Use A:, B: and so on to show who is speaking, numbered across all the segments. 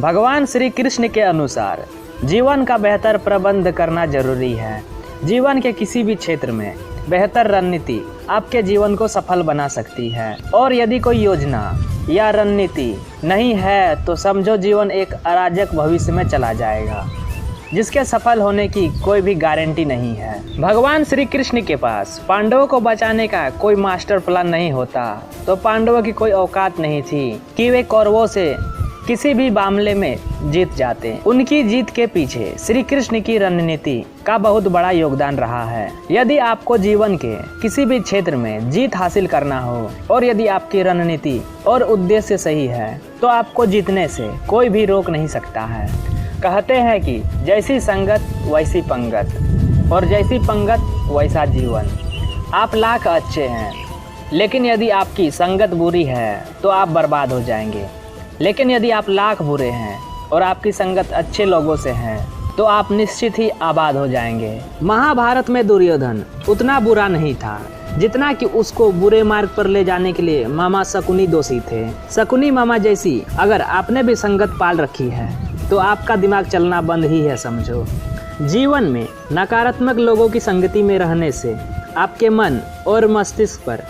A: भगवान श्री कृष्ण के अनुसार जीवन का बेहतर प्रबंध करना जरूरी है। जीवन के किसी भी क्षेत्र में बेहतर रणनीति आपके जीवन को सफल बना सकती है, और यदि कोई योजना या रणनीति नहीं है तो समझो जीवन एक अराजक भविष्य में चला जाएगा, जिसके सफल होने की कोई भी गारंटी नहीं है। भगवान श्री कृष्ण के पास पांडवों को बचाने का कोई मास्टर प्लान नहीं होता तो पांडवों की कोई औकात नहीं थी कि वे कौरवों से किसी भी मामले में जीत जाते। उनकी जीत के पीछे श्री कृष्ण की रणनीति का बहुत बड़ा योगदान रहा है। यदि आपको जीवन के किसी भी क्षेत्र में जीत हासिल करना हो और यदि आपकी रणनीति और उद्देश्य सही है तो आपको जीतने से कोई भी रोक नहीं सकता है। कहते हैं कि जैसी संगत वैसी पंगत और जैसी पंगत वैसा जीवन। आप लाख अच्छे हैं, लेकिन यदि आपकी संगत बुरी है तो आप बर्बाद हो जाएंगे। लेकिन यदि आप लाख बुरे हैं और आपकी संगत अच्छे लोगों से है तो आप निश्चित ही आबाद हो जाएंगे। महाभारत में दुर्योधन उतना बुरा नहीं था जितना कि उसको बुरे मार्ग पर ले जाने के लिए मामा शकुनी दोषी थे। शकुनी मामा जैसी अगर आपने भी संगत पाल रखी है तो आपका दिमाग चलना बंद ही है समझो। जीवन में नकारात्मक लोगों की संगति में रहने से आपके मन और मस्तिष्क पर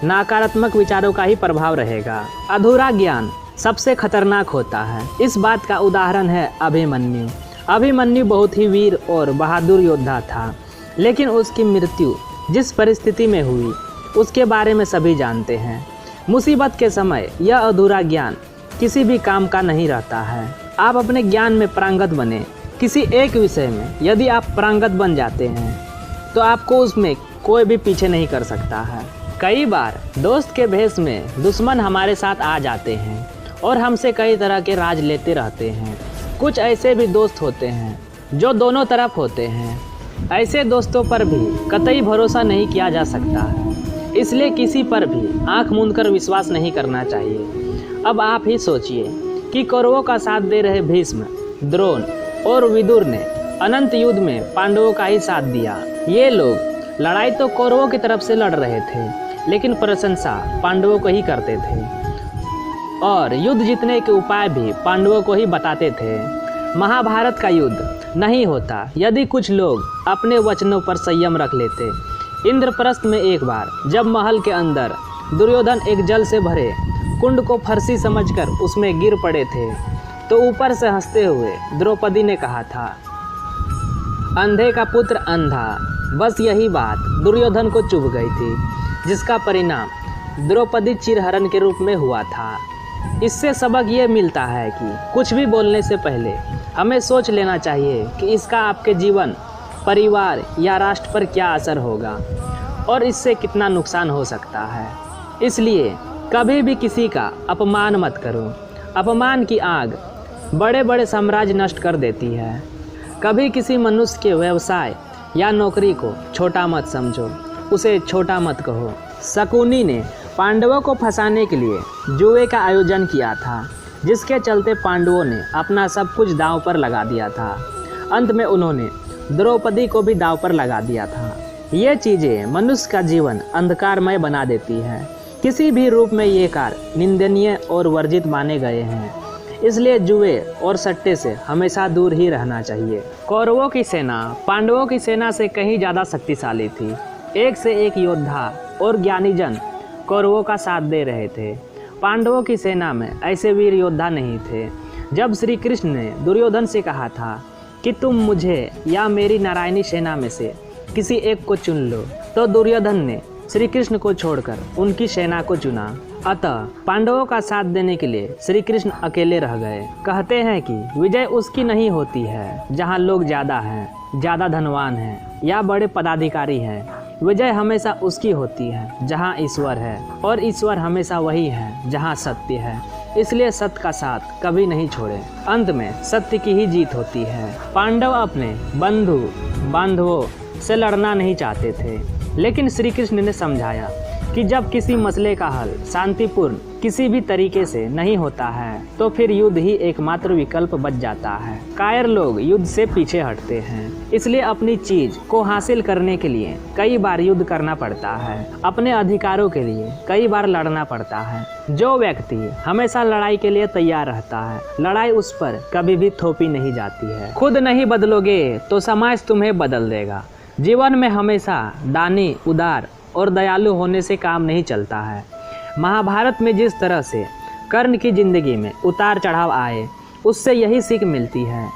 A: नकारात्मक विचारों का ही प्रभाव रहेगा। अधूरा ज्ञान सबसे खतरनाक होता है। इस बात का उदाहरण है अभिमन्यु। अभिमन्यु बहुत ही वीर और बहादुर योद्धा था, लेकिन उसकी मृत्यु जिस परिस्थिति में हुई उसके बारे में सभी जानते हैं। मुसीबत के समय यह अधूरा ज्ञान किसी भी काम का नहीं रहता है। आप अपने ज्ञान में पारंगत बने। किसी एक विषय में यदि आप पारंगत बन जाते हैं तो आपको उसमें कोई भी पीछे नहीं कर सकता है। कई बार दोस्त के भेष में दुश्मन हमारे साथ आ जाते हैं और हमसे कई तरह के राज लेते रहते हैं। कुछ ऐसे भी दोस्त होते हैं जो दोनों तरफ होते हैं। ऐसे दोस्तों पर भी कतई भरोसा नहीं किया जा सकता है, इसलिए किसी पर भी आंख मूंदकर विश्वास नहीं करना चाहिए। अब आप ही सोचिए कि कौरवों का साथ दे रहे भीष्म, द्रोण और विदुर ने अनंत युद्ध में पांडवों का ही साथ दिया। ये लोग लड़ाई तो कौरवों की तरफ से लड़ रहे थे, लेकिन प्रशंसा पांडवों को ही करते थे और युद्ध जीतने के उपाय भी पांडवों को ही बताते थे। महाभारत का युद्ध नहीं होता यदि कुछ लोग अपने वचनों पर संयम रख लेते। इंद्रप्रस्थ में एक बार जब महल के अंदर दुर्योधन एक जल से भरे कुंड को फरसी समझकर उसमें गिर पड़े थे तो ऊपर से हंसते हुए द्रौपदी ने कहा था, अंधे का पुत्र अंधा। बस यही बात दुर्योधन को चुभ गई थी, जिसका परिणाम द्रौपदी चिरहरण के रूप में हुआ था। इससे सबक ये मिलता है कि कुछ भी बोलने से पहले हमें सोच लेना चाहिए कि इसका आपके जीवन, परिवार या राष्ट्र पर क्या असर होगा और इससे कितना नुकसान हो सकता है। इसलिए कभी भी किसी का अपमान मत करो। अपमान की आग बड़े बड़े साम्राज्य नष्ट कर देती है। कभी किसी मनुष्य के व्यवसाय या नौकरी को छोटा मत समझो, उसे छोटा मत कहो। शकुनी ने पांडवों को फंसाने के लिए जुए का आयोजन किया था, जिसके चलते पांडवों ने अपना सब कुछ दांव पर लगा दिया था। अंत में उन्होंने द्रौपदी को भी दांव पर लगा दिया था। ये चीज़ें मनुष्य का जीवन अंधकारमय बना देती है। किसी भी रूप में ये कार्य निंदनीय और वर्जित माने गए हैं। इसलिए जुए और सट्टे से हमेशा दूर ही रहना चाहिए। कौरवों की सेना पांडवों की सेना से कहीं ज़्यादा शक्तिशाली थी। एक से एक योद्धा और ज्ञानीजन कौरवों का साथ दे रहे थे। पांडवों की सेना में ऐसे वीर योद्धा नहीं थे। जब श्री कृष्ण ने दुर्योधन से कहा था कि तुम मुझे या मेरी नारायणी सेना में से किसी एक को चुन लो, तो दुर्योधन ने श्री कृष्ण को छोड़कर उनकी सेना को चुना। अतः पांडवों का साथ देने के लिए श्री कृष्ण अकेले रह गए। कहते हैं कि विजय उसकी नहीं होती है जहाँ लोग ज़्यादा हैं, ज़्यादा धनवान हैं या बड़े पदाधिकारी हैं। विजय हमेशा उसकी होती है जहाँ ईश्वर है, और ईश्वर हमेशा वही है जहाँ सत्य है। इसलिए सत्य का साथ कभी नहीं छोड़े। अंत में सत्य की ही जीत होती है। पांडव अपने बंधु बांधवों से लड़ना नहीं चाहते थे, लेकिन श्री कृष्ण ने समझाया कि जब किसी मसले का हल शांतिपूर्ण किसी भी तरीके से नहीं होता है तो फिर युद्ध ही एकमात्र विकल्प बच जाता है। कायर लोग युद्ध से पीछे हटते हैं, इसलिए अपनी चीज को हासिल करने के लिए कई बार युद्ध करना पड़ता है, अपने अधिकारों के लिए कई बार लड़ना पड़ता है। जो व्यक्ति हमेशा लड़ाई के लिए तैयार रहता है, लड़ाई उस पर कभी भी थोपी नहीं जाती है। खुद नहीं बदलोगे तो समाज तुम्हें बदल देगा। जीवन में हमेशा दानी, उदार और दयालु होने से काम नहीं चलता है। महाभारत में जिस तरह से कर्ण की जिंदगी में उतार चढ़ाव आए, उससे यही सीख मिलती है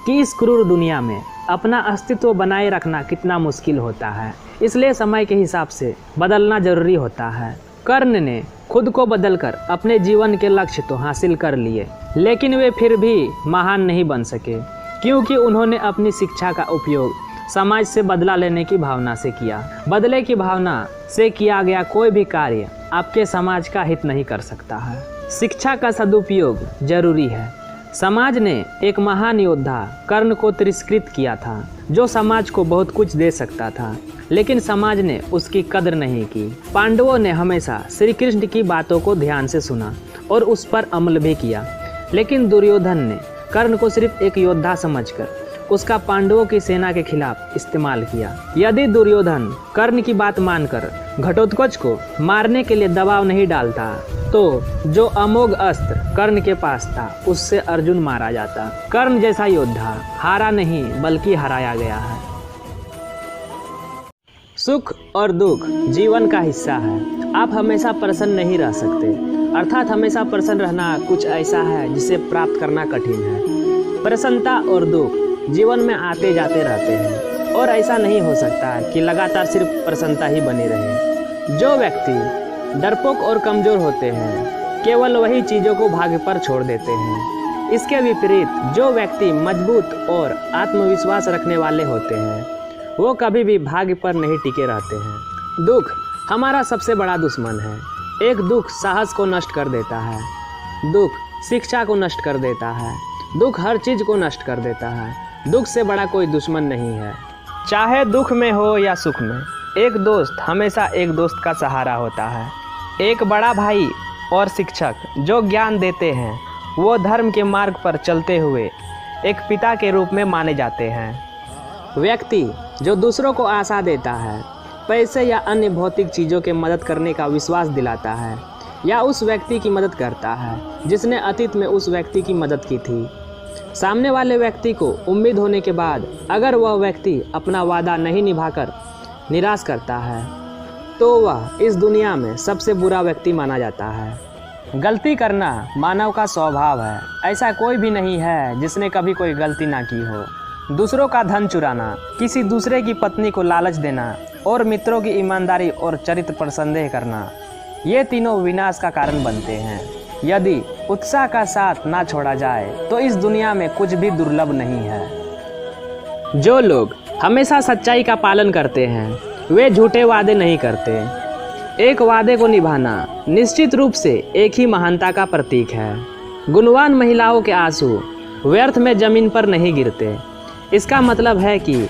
A: कि इस क्रूर दुनिया में अपना अस्तित्व बनाए रखना कितना मुश्किल होता है। इसलिए समय के हिसाब से बदलना जरूरी होता है। कर्ण ने खुद को बदलकर अपने जीवन के लक्ष्य तो हासिल कर लिए, लेकिन वे फिर भी महान नहीं बन सके, क्योंकि उन्होंने अपनी शिक्षा का उपयोग समाज से बदला लेने की भावना से किया। बदले की भावना से किया गया कोई भी कार्य आपके समाज का हित नहीं कर सकता है। शिक्षा का सदुपयोग जरूरी है। समाज ने एक महान योद्धा कर्ण को तिरस्कृत किया था, जो समाज को बहुत कुछ दे सकता था, लेकिन समाज ने उसकी कदर नहीं की। पांडवों ने हमेशा श्री कृष्ण की बातों को ध्यान से सुना और उस पर अमल भी किया, लेकिन दुर्योधन ने कर्ण को सिर्फ एक योद्धा समझकर उसका पांडवों की सेना के खिलाफ इस्तेमाल किया। यदि दुर्योधन कर्ण की बात मानकर घटोत्कच को मारने के लिए दबाव नहीं डालता तो जो अमोघ अस्त्र कर्ण के पास था उससे अर्जुन मारा जाता। कर्ण जैसा योद्धा हारा नहीं बल्कि हराया गया है। सुख और दुख जीवन का हिस्सा है। आप हमेशा प्रसन्न नहीं रह सकते, अर्थात हमेशा प्रसन्न रहना कुछ ऐसा है जिसे प्राप्त करना कठिन है। प्रसन्नता और दुख जीवन में आते जाते रहते हैं और ऐसा नहीं हो सकता कि लगातार सिर्फ प्रसन्नता ही बनी रहे। जो व्यक्ति डरपोक और कमजोर होते हैं केवल वही चीज़ों को भाग्य पर छोड़ देते हैं। इसके विपरीत जो व्यक्ति मजबूत और आत्मविश्वास रखने वाले होते हैं वो कभी भी भाग्य पर नहीं टिके रहते हैं। दुख हमारा सबसे बड़ा दुश्मन है। एक दुख साहस को नष्ट कर देता है, दुख शिक्षा को नष्ट कर देता है, दुख हर चीज़ को नष्ट कर देता है। दुख से बड़ा कोई दुश्मन नहीं है। चाहे दुख में हो या सुख में, एक दोस्त हमेशा एक दोस्त का सहारा होता है। एक बड़ा भाई और शिक्षक जो ज्ञान देते हैं वो धर्म के मार्ग पर चलते हुए एक पिता के रूप में माने जाते हैं। व्यक्ति जो दूसरों को आशा देता है, पैसे या अन्य भौतिक चीज़ों के मदद करने का विश्वास दिलाता है, या उस व्यक्ति की मदद करता है जिसने अतीत में उस व्यक्ति की मदद की थी। सामने वाले व्यक्ति को उम्मीद होने के बाद अगर वह व्यक्ति अपना वादा नहीं निभाकर निराश करता है तो वह इस दुनिया में सबसे बुरा व्यक्ति माना जाता है। गलती करना मानव का स्वभाव है। ऐसा कोई भी नहीं है जिसने कभी कोई गलती ना की हो। दूसरों का धन चुराना, किसी दूसरे की पत्नी को लालच देना और मित्रों की ईमानदारी और चरित्र पर संदेह करना, ये तीनों विनाश का कारण बनते हैं। यदि उत्साह का साथ ना छोड़ा जाए तो इस दुनिया में कुछ भी दुर्लभ नहीं है। जो लोग हमेशा सच्चाई का पालन करते हैं वे झूठे वादे नहीं करते। एक वादे को निभाना निश्चित रूप से एक ही महानता का प्रतीक है। गुणवान महिलाओं के आंसू व्यर्थ में जमीन पर नहीं गिरते। इसका मतलब है कि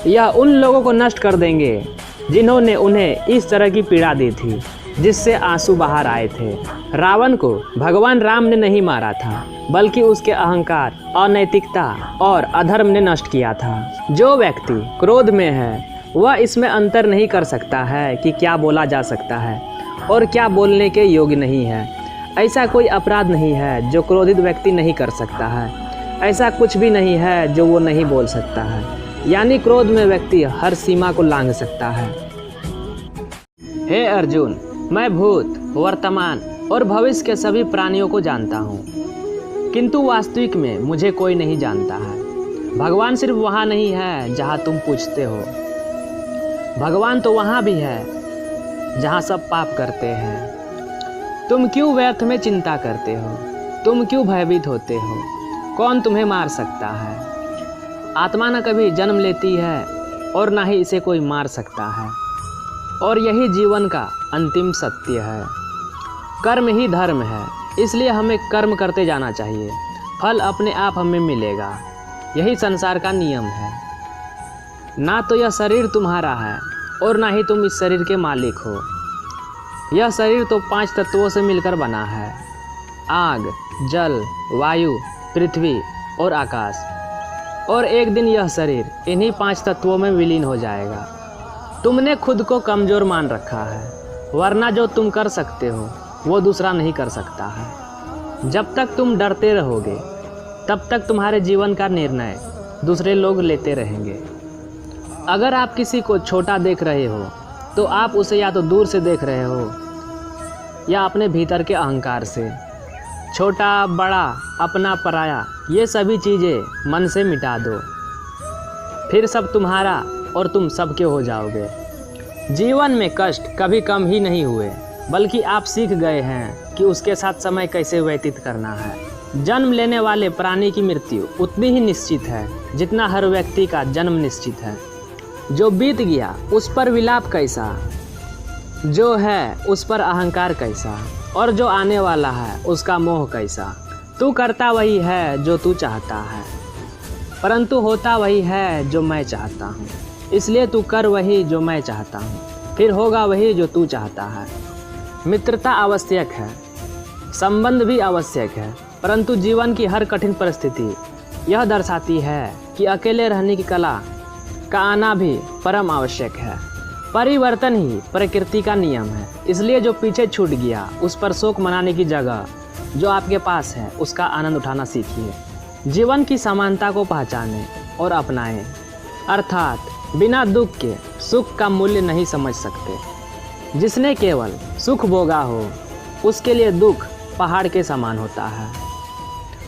A: यह उन लोगों को नष्ट कर देंगे जिन्होंने उन्हें इस तरह की पीड़ा दी थी जिससे आंसू बाहर आए थे। रावण को भगवान राम ने नहीं मारा था, बल्कि उसके अहंकार, अनैतिकता और अधर्म ने नष्ट किया था। जो व्यक्ति क्रोध में है वह इसमें अंतर नहीं कर सकता है कि क्या बोला जा सकता है और क्या बोलने के योग्य नहीं है। ऐसा कोई अपराध नहीं है जो क्रोधित व्यक्ति नहीं कर सकता है। ऐसा कुछ भी नहीं है जो वो नहीं बोल सकता है। यानी क्रोध में व्यक्ति हर सीमा को लांघ सकता है। हे अर्जुन, मैं भूत, वर्तमान और भविष्य के सभी प्राणियों को जानता हूँ, किंतु वास्तविक में मुझे कोई नहीं जानता है। भगवान सिर्फ वहाँ नहीं है जहाँ तुम पूछते हो, भगवान तो वहाँ भी है जहाँ सब पाप करते हैं। तुम क्यों व्यर्थ में चिंता करते हो? तुम क्यों भयभीत होते हो? कौन तुम्हें मार सकता है? आत्मा न कभी जन्म लेती है और ना ही इसे कोई मार सकता है, और यही जीवन का अंतिम सत्य है। कर्म ही धर्म है, इसलिए हमें कर्म करते जाना चाहिए। फल अपने आप हमें मिलेगा, यही संसार का नियम है। ना तो यह शरीर तुम्हारा है और ना ही तुम इस शरीर के मालिक हो। यह शरीर तो 5 तत्वों से मिलकर बना है, आग, जल, वायु, पृथ्वी और आकाश। और एक दिन यह शरीर इन्हीं 5 तत्वों में विलीन हो जाएगा। तुमने खुद को कमज़ोर मान रखा है, वरना जो तुम कर सकते हो वो दूसरा नहीं कर सकता है। जब तक तुम डरते रहोगे तब तक तुम्हारे जीवन का निर्णय दूसरे लोग लेते रहेंगे। अगर आप किसी को छोटा देख रहे हो तो आप उसे या तो दूर से देख रहे हो या अपने भीतर के अहंकार से। छोटा बड़ा, अपना पराया, ये सभी चीज़ें मन से मिटा दो, फिर सब तुम्हारा और तुम सबके हो जाओगे। जीवन में कष्ट कभी कम ही नहीं हुए, बल्कि आप सीख गए हैं कि उसके साथ समय कैसे व्यतीत करना है। जन्म लेने वाले प्राणी की मृत्यु उतनी ही निश्चित है जितना हर व्यक्ति का जन्म निश्चित है। जो बीत गया उस पर विलाप कैसा, जो है उस पर अहंकार कैसा, और जो आने वाला है उसका मोह कैसा। तू करता वही है जो तू चाहता है, परंतु होता वही है जो मैं चाहता हूँ। इसलिए तू कर वही जो मैं चाहता हूँ, फिर होगा वही जो तू चाहता है। मित्रता आवश्यक है, संबंध भी आवश्यक है, परंतु जीवन की हर कठिन परिस्थिति यह दर्शाती है कि अकेले रहने की कला का आना भी परम आवश्यक है। परिवर्तन ही प्रकृति का नियम है, इसलिए जो पीछे छूट गया उस पर शोक मनाने की जगह जो आपके पास है उसका आनंद उठाना सीखिए। जीवन की समानता को पहचानें और अपनाएं, अर्थात बिना दुख के सुख का मूल्य नहीं समझ सकते। जिसने केवल सुख भोगा हो उसके लिए दुख पहाड़ के समान होता है।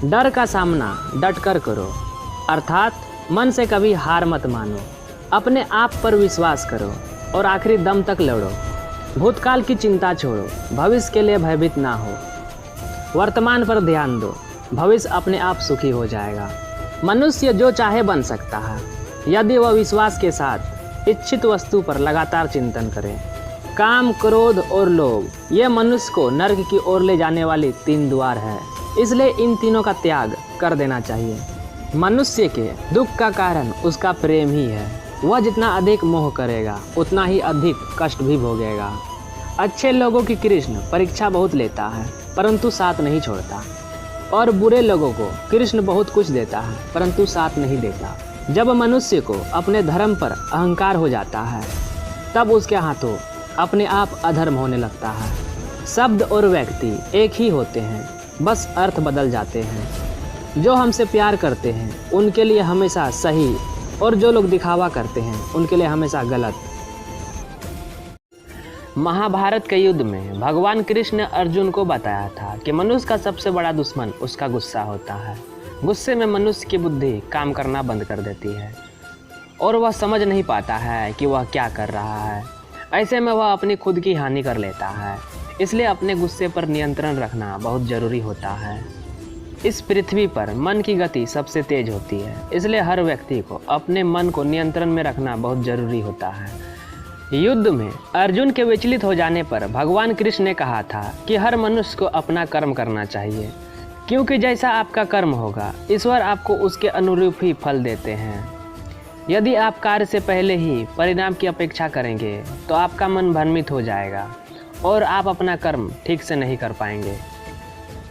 A: डर का सामना डटकर करो, अर्थात मन से कभी हार मत मानो। अपने आप पर विश्वास करो और आखिरी दम तक लड़ो। भूतकाल की चिंता छोड़ो, भविष्य के लिए भयभीत ना हो। वर्तमान पर ध्यान दो, भविष्य अपने आप सुखी हो जाएगा। मनुष्य जो चाहे बन सकता है यदि वह विश्वास के साथ इच्छित वस्तु पर लगातार चिंतन करे। काम, क्रोध और लोभ ये मनुष्य को नर्क की ओर ले जाने वाली 3 द्वार है, इसलिए इन तीनों का त्याग कर देना चाहिए। मनुष्य के दुख का कारण उसका प्रेम ही है। वह जितना अधिक मोह करेगा उतना ही अधिक कष्ट भी भोगेगा। अच्छे लोगों की कृष्ण परीक्षा बहुत लेता है परंतु साथ नहीं छोड़ता, और बुरे लोगों को कृष्ण बहुत कुछ देता है परंतु साथ नहीं देता। जब मनुष्य को अपने धर्म पर अहंकार हो जाता है तब उसके हाथों अपने आप अधर्म होने लगता है। शब्द और व्यक्ति एक ही होते हैं, बस अर्थ बदल जाते हैं। जो हमसे प्यार करते हैं उनके लिए हमेशा सही, और जो लोग दिखावा करते हैं उनके लिए हमेशा गलत। महाभारत के युद्ध में भगवान कृष्ण ने अर्जुन को बताया था कि मनुष्य का सबसे बड़ा दुश्मन उसका गुस्सा होता है। गुस्से में मनुष्य की बुद्धि काम करना बंद कर देती है और वह समझ नहीं पाता है कि वह क्या कर रहा है। ऐसे में वह अपनी खुद की हानि कर लेता है। इसलिए अपने गुस्से पर नियंत्रण रखना बहुत ज़रूरी होता है। इस पृथ्वी पर मन की गति सबसे तेज होती है, इसलिए हर व्यक्ति को अपने मन को नियंत्रण में रखना बहुत ज़रूरी होता है। युद्ध में अर्जुन के विचलित हो जाने पर भगवान कृष्ण ने कहा था कि हर मनुष्य को अपना कर्म करना चाहिए, क्योंकि जैसा आपका कर्म होगा ईश्वर आपको उसके अनुरूप ही फल देते हैं। यदि आप कार्य से पहले ही परिणाम की अपेक्षा करेंगे तो आपका मन भ्रमित हो जाएगा और आप अपना कर्म ठीक से नहीं कर पाएंगे।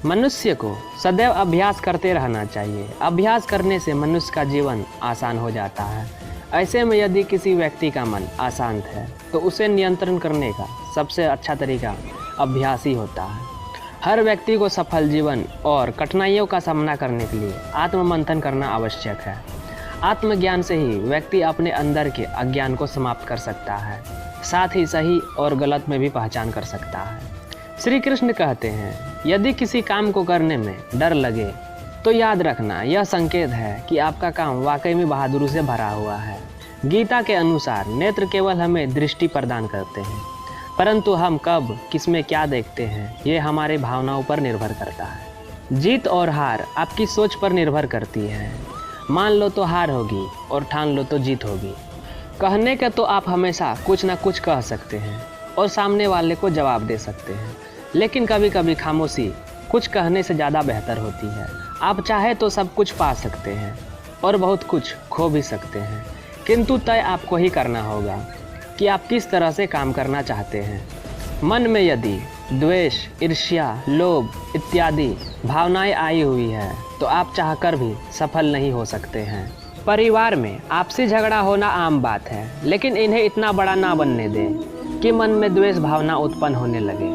A: मनुष्य को सदैव अभ्यास करते रहना चाहिए। अभ्यास करने से मनुष्य का जीवन आसान हो जाता है। ऐसे में यदि किसी व्यक्ति का मन अशांत है तो उसे नियंत्रण करने का सबसे अच्छा तरीका अभ्यास ही होता है। हर व्यक्ति को सफल जीवन और कठिनाइयों का सामना करने के लिए आत्ममंथन करना आवश्यक है। आत्मज्ञान से ही व्यक्ति अपने अंदर के अज्ञान को समाप्त कर सकता है, साथ ही सही और गलत में भी पहचान कर सकता है। श्री कृष्ण कहते हैं, यदि किसी काम को करने में डर लगे तो याद रखना यह संकेत है कि आपका काम वाकई में बहादुरी से भरा हुआ है। गीता के अनुसार नेत्र केवल हमें दृष्टि प्रदान करते हैं, परंतु हम कब किसमें क्या देखते हैं ये हमारे भावनाओं पर निर्भर करता है। जीत और हार आपकी सोच पर निर्भर करती है। मान लो तो हार होगी और ठान लो तो जीत होगी। कहने के तो आप हमेशा कुछ ना कुछ कह सकते हैं और सामने वाले को जवाब दे सकते हैं, लेकिन कभी कभी खामोशी कुछ कहने से ज़्यादा बेहतर होती है। आप चाहे तो सब कुछ पा सकते हैं और बहुत कुछ खो भी सकते हैं, किंतु तय आपको ही करना होगा कि आप किस तरह से काम करना चाहते हैं। मन में यदि द्वेष, ईर्ष्या, लोभ इत्यादि भावनाएं आई हुई है तो आप चाहकर भी सफल नहीं हो सकते हैं। परिवार में आपसी झगड़ा होना आम बात है, लेकिन इन्हें इतना बड़ा ना बनने दें कि मन में द्वेष भावना उत्पन्न होने लगे।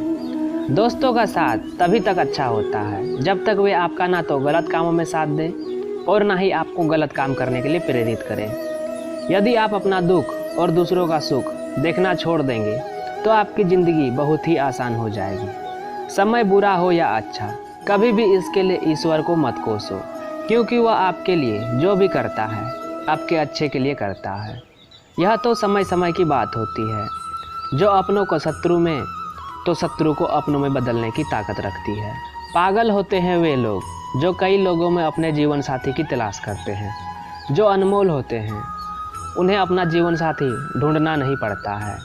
A: दोस्तों का साथ तभी तक अच्छा होता है जब तक वे आपका ना तो गलत कामों में साथ दें और ना ही आपको गलत काम करने के लिए प्रेरित करें। यदि आप अपना दुख और दूसरों का सुख देखना छोड़ देंगे तो आपकी ज़िंदगी बहुत ही आसान हो जाएगी। समय बुरा हो या अच्छा, कभी भी इसके लिए ईश्वर को मत कोसो, क्योंकि वह आपके लिए जो भी करता है आपके अच्छे के लिए करता है। यह तो समय समय की बात होती है। जो अपनों को शत्रु में तो शत्रु को अपनों में बदलने की ताकत रखती है। पागल होते हैं वे लोग जो कई लोगों में अपने जीवन साथी की तलाश करते हैं। जो अनमोल होते हैं उन्हें अपना जीवन साथी ढूंढना नहीं पड़ता है,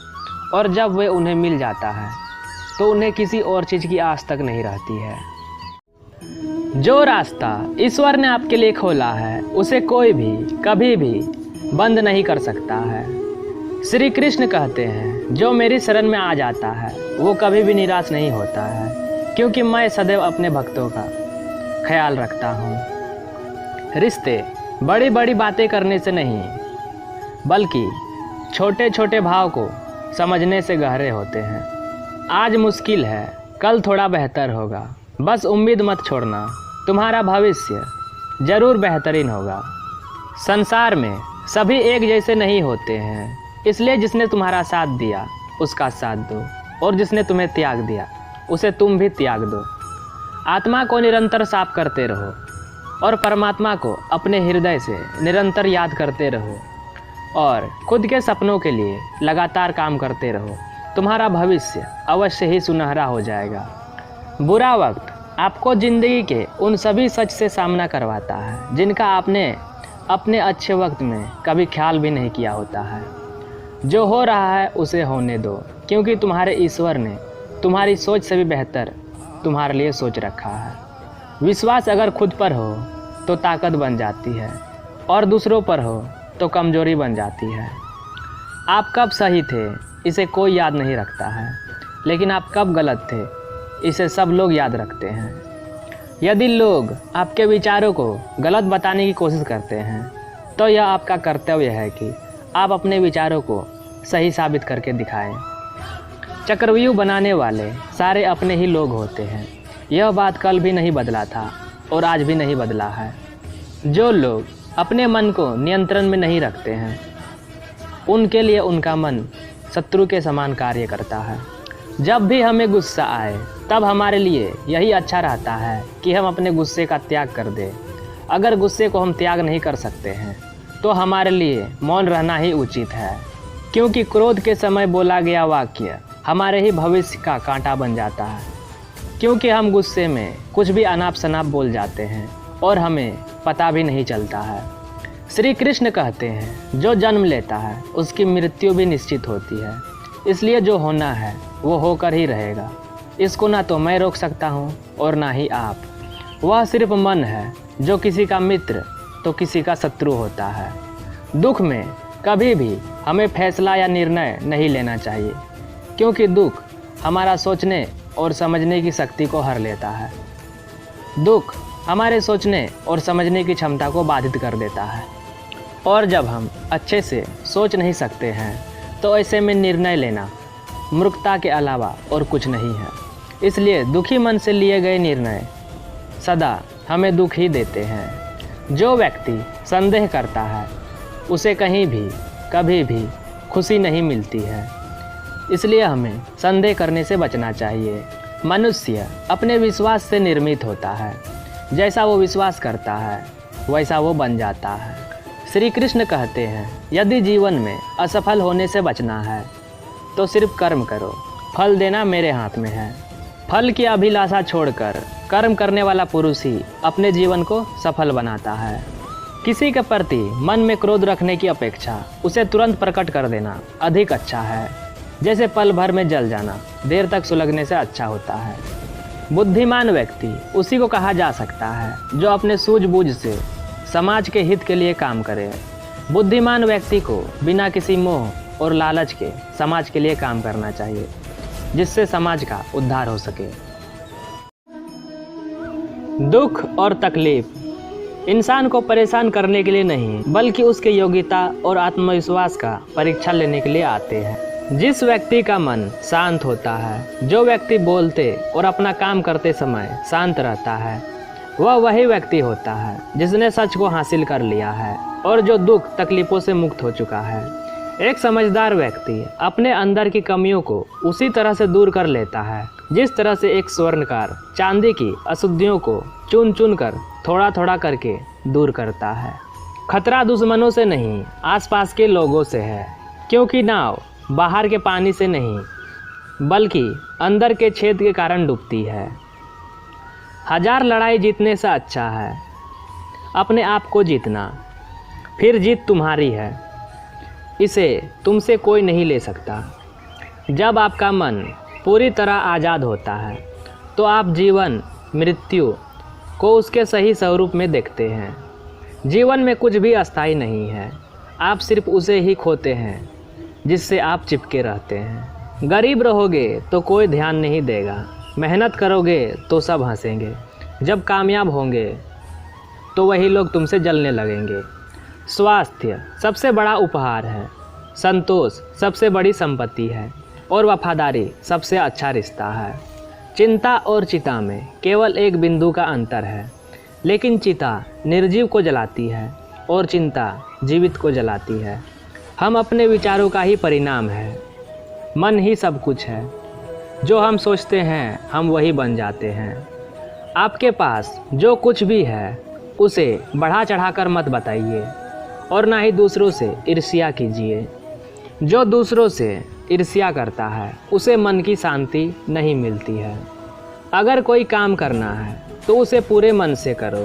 A: और जब वे उन्हें मिल जाता है तो उन्हें किसी और चीज़ की आस तक नहीं रहती है। जो रास्ता ईश्वर ने आपके लिए खोला है उसे कोई भी कभी भी बंद नहीं कर सकता है। श्री कृष्ण कहते हैं, जो मेरी शरण में आ जाता है वो कभी भी निराश नहीं होता है, क्योंकि मैं सदैव अपने भक्तों का ख्याल रखता हूँ। रिश्ते बड़ी बड़ी बातें करने से नहीं, बल्कि छोटे छोटे भाव को समझने से गहरे होते हैं। आज मुश्किल है, कल थोड़ा बेहतर होगा। बस उम्मीद मत छोड़ना, तुम्हारा भविष्य जरूर बेहतरीन होगा। संसार में सभी एक जैसे नहीं होते हैं, इसलिए जिसने तुम्हारा साथ दिया उसका साथ दो, और जिसने तुम्हें त्याग दिया उसे तुम भी त्याग दो। आत्मा को निरंतर साफ करते रहो और परमात्मा को अपने हृदय से निरंतर याद करते रहो, और खुद के सपनों के लिए लगातार काम करते रहो। तुम्हारा भविष्य अवश्य ही सुनहरा हो जाएगा। बुरा वक्त आपको ज़िंदगी के उन सभी सच से सामना करवाता है जिनका आपने अपने अच्छे वक्त में कभी ख्याल भी नहीं किया होता है। जो हो रहा है उसे होने दो, क्योंकि तुम्हारे ईश्वर ने तुम्हारी सोच से भी बेहतर तुम्हारे लिए सोच रखा है। विश्वास अगर खुद पर हो तो ताकत बन जाती है, और दूसरों पर हो तो कमजोरी बन जाती है। आप कब सही थे इसे कोई याद नहीं रखता है, लेकिन आप कब गलत थे इसे सब लोग याद रखते हैं। यदि लोग आपके विचारों को गलत बताने की कोशिश करते हैं तो यह आपका कर्तव्य है कि आप अपने विचारों को सही साबित करके दिखाएं। चक्रव्यूह बनाने वाले सारे अपने ही लोग होते हैं। यह बात कल भी नहीं बदला था और आज भी नहीं बदला है। जो लोग अपने मन को नियंत्रण में नहीं रखते हैं उनके लिए उनका मन शत्रु के समान कार्य करता है। जब भी हमें गुस्सा आए तब हमारे लिए यही अच्छा रहता है कि हम अपने गुस्से का त्याग कर दें। अगर गुस्से को हम त्याग नहीं कर सकते हैं तो हमारे लिए मौन रहना ही उचित है, क्योंकि क्रोध के समय बोला गया वाक्य हमारे ही भविष्य का कांटा बन जाता है। क्योंकि हम गुस्से में कुछ भी अनाप शनाप बोल जाते हैं और हमें पता भी नहीं चलता है। श्री कृष्ण कहते हैं, जो जन्म लेता है उसकी मृत्यु भी निश्चित होती है, इसलिए जो होना है वो होकर ही रहेगा। इसको ना तो मैं रोक सकता हूँ और ना ही आप। वह सिर्फ मन है जो किसी का मित्र तो किसी का शत्रु होता है। दुख में कभी भी हमें फैसला या निर्णय नहीं लेना चाहिए, क्योंकि दुख हमारा सोचने और समझने की शक्ति को हर लेता है। दुख हमारे सोचने और समझने की क्षमता को बाधित कर देता है, और जब हम अच्छे से सोच नहीं सकते हैं तो ऐसे में निर्णय लेना मूर्खता के अलावा और कुछ नहीं है। इसलिए दुखी मन से लिए गए निर्णय सदा हमें दुख ही देते हैं। जो व्यक्ति संदेह करता है उसे कहीं भी कभी भी खुशी नहीं मिलती है, इसलिए हमें संदेह करने से बचना चाहिए। मनुष्य अपने विश्वास से निर्मित होता है। जैसा वो विश्वास करता है वैसा वो बन जाता है। श्री कृष्ण कहते हैं, यदि जीवन में असफल होने से बचना है तो सिर्फ कर्म करो, फल देना मेरे हाथ में है। फल की अभिलाषा छोड़कर कर्म करने वाला पुरुष ही अपने जीवन को सफल बनाता है। किसी के प्रति मन में क्रोध रखने की अपेक्षा उसे तुरंत प्रकट कर देना अधिक अच्छा है। जैसे पल भर में जल जाना देर तक सुलगने से अच्छा होता है। बुद्धिमान व्यक्ति उसी को कहा जा सकता है जो अपने सूझबूझ से समाज के हित के लिए काम करे। बुद्धिमान व्यक्ति को बिना किसी मोह और लालच के समाज के लिए काम करना चाहिए। जिससे समाज का उद्धार हो सके। दुख और तकलीफ इंसान को परेशान करने के लिए नहीं, बल्कि उसके योग्यता और आत्मविश्वास का परीक्षा लेने के लिए आते हैं। जिस व्यक्ति का मन शांत होता है, जो व्यक्ति बोलते और अपना काम करते समय शांत रहता है, वह वही व्यक्ति होता है जिसने सच को हासिल कर लिया है और जो दुख तकलीफों से मुक्त हो चुका है। एक समझदार व्यक्ति अपने अंदर की कमियों को उसी तरह से दूर कर लेता है जिस तरह से एक स्वर्णकार चांदी की अशुद्धियों को चुन चुन कर थोड़ा थोड़ा करके दूर करता है। खतरा दुश्मनों से नहीं, आसपास के लोगों से है, क्योंकि नाव बाहर के पानी से नहीं बल्कि अंदर के छेद के कारण डूबती है। 1000 लड़ाई जीतने से अच्छा है अपने आप को जीतना, फिर जीत तुम्हारी है, इसे तुमसे कोई नहीं ले सकता। जब आपका मन पूरी तरह आज़ाद होता है तो आप जीवन मृत्यु को उसके सही स्वरूप में देखते हैं। जीवन में कुछ भी अस्थायी नहीं है, आप सिर्फ उसे ही खोते हैं जिससे आप चिपके रहते हैं। गरीब रहोगे तो कोई ध्यान नहीं देगा, मेहनत करोगे तो सब हंसेंगे, जब कामयाब होंगे तो वही लोग तुमसे जलने लगेंगे। स्वास्थ्य सबसे बड़ा उपहार है, संतोष सबसे बड़ी संपत्ति है और वफादारी सबसे अच्छा रिश्ता है। चिंता और चिता में केवल एक बिंदु का अंतर है, लेकिन चिता निर्जीव को जलाती है और चिंता जीवित को जलाती है। हम अपने विचारों का ही परिणाम है। मन ही सब कुछ है, जो हम सोचते हैं हम वही बन जाते हैं। आपके पास जो कुछ भी है उसे बढ़ा चढ़ाकर मत बताइए और ना ही दूसरों से ईर्ष्या कीजिए। जो दूसरों से ईर्ष्या करता है उसे मन की शांति नहीं मिलती है। अगर कोई काम करना है तो उसे पूरे मन से करो,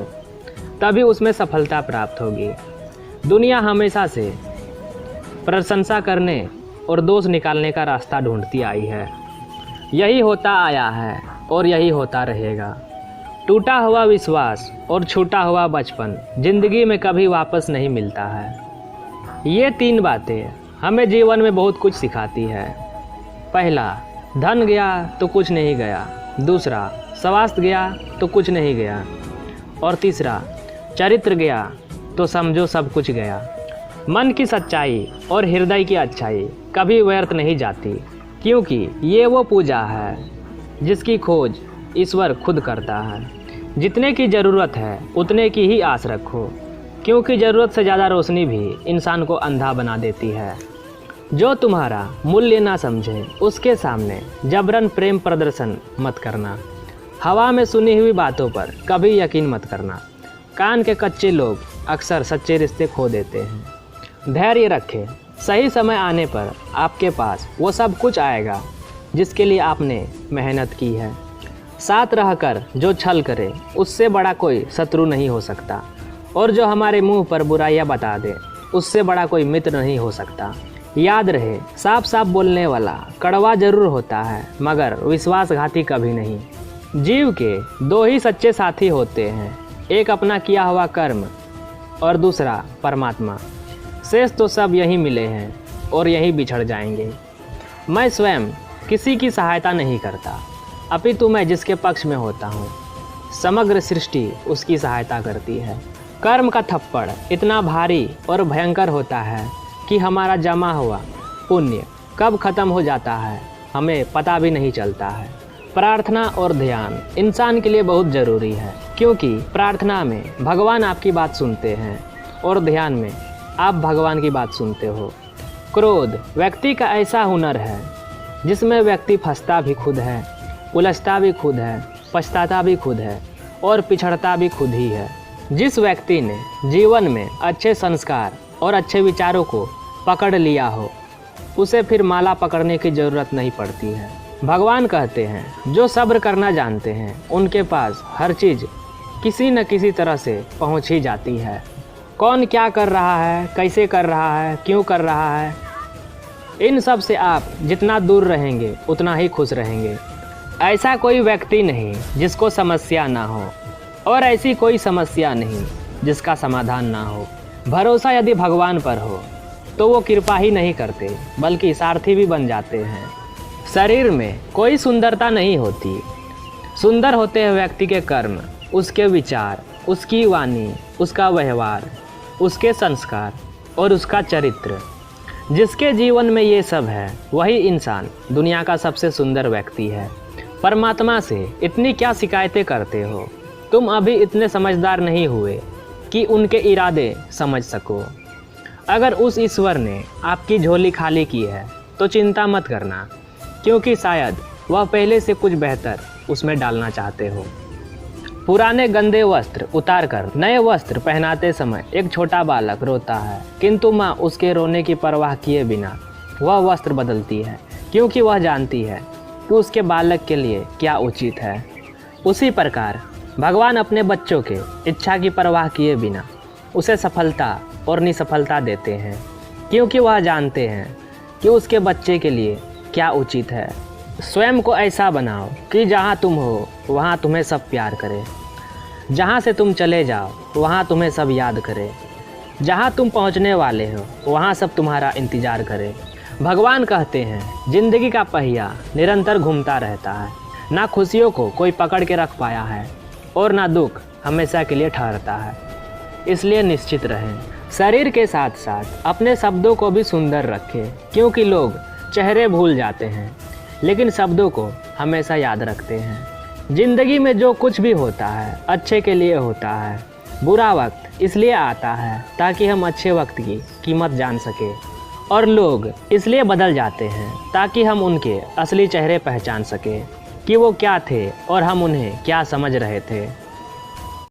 A: तभी उसमें सफलता प्राप्त होगी। दुनिया हमेशा से प्रशंसा करने और दोष निकालने का रास्ता ढूंढती आई है। यही होता आया है और यही होता रहेगा। टूटा हुआ विश्वास और छूटा हुआ बचपन जिंदगी में कभी वापस नहीं मिलता है। ये 3 बातें हमें जीवन में बहुत कुछ सिखाती है। पहला, धन गया तो कुछ नहीं गया। दूसरा, स्वास्थ्य गया तो कुछ नहीं गया। और तीसरा, चरित्र गया तो समझो सब कुछ गया। मन की सच्चाई और हृदय की अच्छाई कभी व्यर्थ नहीं जाती, क्योंकि ये वो पूजा है जिसकी खोज ईश्वर खुद करता है। जितने की ज़रूरत है उतने की ही आस रखो, क्योंकि ज़रूरत से ज़्यादा रोशनी भी इंसान को अंधा बना देती है। जो तुम्हारा मूल्य ना समझे उसके सामने जबरन प्रेम प्रदर्शन मत करना। हवा में सुनी हुई बातों पर कभी यकीन मत करना। कान के कच्चे लोग अक्सर सच्चे रिश्ते खो देते हैं। धैर्य रखें, सही समय आने पर आपके पास वो सब कुछ आएगा जिसके लिए आपने मेहनत की है। साथ रहकर जो छल करे उससे बड़ा कोई शत्रु नहीं हो सकता, और जो हमारे मुंह पर बुराइयां बता दे उससे बड़ा कोई मित्र नहीं हो सकता। याद रहे, साफ साफ बोलने वाला कड़वा जरूर होता है मगर विश्वासघाती कभी नहीं। जीव के 2 ही सच्चे साथी होते हैं, एक अपना किया हुआ कर्म और दूसरा परमात्मा। शेष तो सब यहीं मिले हैं और यहीं बिछड़ जाएंगे। मैं स्वयं किसी की सहायता नहीं करता, अपितु मैं जिसके पक्ष में होता हूँ समग्र सृष्टि उसकी सहायता करती है। कर्म का थप्पड़ इतना भारी और भयंकर होता है कि हमारा जमा हुआ पुण्य कब खत्म हो जाता है हमें पता भी नहीं चलता है। प्रार्थना और ध्यान इंसान के लिए बहुत ज़रूरी है, क्योंकि प्रार्थना में भगवान आपकी बात सुनते हैं और ध्यान में आप भगवान की बात सुनते हो। क्रोध व्यक्ति का ऐसा हुनर है जिसमें व्यक्ति फंसता भी खुद है, उलझता भी खुद है, पछताता भी खुद है और पिछड़ता भी खुद ही है। जिस व्यक्ति ने जीवन में अच्छे संस्कार और अच्छे विचारों को पकड़ लिया हो उसे फिर माला पकड़ने की ज़रूरत नहीं पड़ती है। भगवान कहते हैं जो सब्र करना जानते हैं उनके पास हर चीज़ किसी न किसी तरह से पहुंच ही जाती है। कौन क्या कर रहा है, कैसे कर रहा है, क्यों कर रहा है, इन सब से आप जितना दूर रहेंगे उतना ही खुश रहेंगे। ऐसा कोई व्यक्ति नहीं जिसको समस्या ना हो और ऐसी कोई समस्या नहीं जिसका समाधान ना हो। भरोसा यदि भगवान पर हो तो वो कृपा ही नहीं करते बल्कि सारथी भी बन जाते हैं। शरीर में कोई सुंदरता नहीं होती, सुंदर होते हैं व्यक्ति के कर्म, उसके विचार, उसकी वाणी, उसका व्यवहार, उसके संस्कार और उसका चरित्र। जिसके जीवन में ये सब है वही इंसान दुनिया का सबसे सुंदर व्यक्ति है। परमात्मा से इतनी क्या शिकायतें करते हो? तुम अभी इतने समझदार नहीं हुए कि उनके इरादे समझ सको। अगर उस ईश्वर ने आपकी झोली खाली की है तो चिंता मत करना, क्योंकि शायद वह पहले से कुछ बेहतर उसमें डालना चाहते हो। पुराने गंदे वस्त्र उतारकर नए वस्त्र पहनाते समय एक छोटा बालक रोता है, किंतु माँ उसके रोने की परवाह किए बिना वह वस्त्र बदलती है, क्योंकि वह जानती है कि उसके बालक के लिए क्या उचित है। उसी प्रकार भगवान अपने बच्चों के इच्छा की परवाह किए बिना उसे सफलता और निसफलता देते हैं, क्योंकि वह जानते हैं कि उसके बच्चे के लिए क्या उचित है। स्वयं को ऐसा बनाओ कि जहाँ तुम हो वहाँ तुम्हें सब प्यार करे, जहाँ से तुम चले जाओ वहाँ तुम्हें सब याद करे, जहाँ तुम पहुँचने वाले हो वहाँ सब तुम्हारा इंतज़ार करे। भगवान कहते हैं जिंदगी का पहिया निरंतर घूमता रहता है, ना खुशियों को कोई पकड़ के रख पाया है और ना दुख हमेशा के लिए ठहरता है। इसलिए निश्चित रहें, शरीर के साथ साथ अपने शब्दों को भी सुंदर रखें, क्योंकि लोग चेहरे भूल जाते हैं लेकिन शब्दों को हमेशा याद रखते हैं। जिंदगी में जो कुछ भी होता है अच्छे के लिए होता है। बुरा वक्त इसलिए आता है ताकि हम अच्छे वक्त की कीमत जान सके, और लोग इसलिए बदल जाते हैं ताकि हम उनके असली चेहरे पहचान सके कि वो क्या थे और हम उन्हें क्या समझ रहे थे।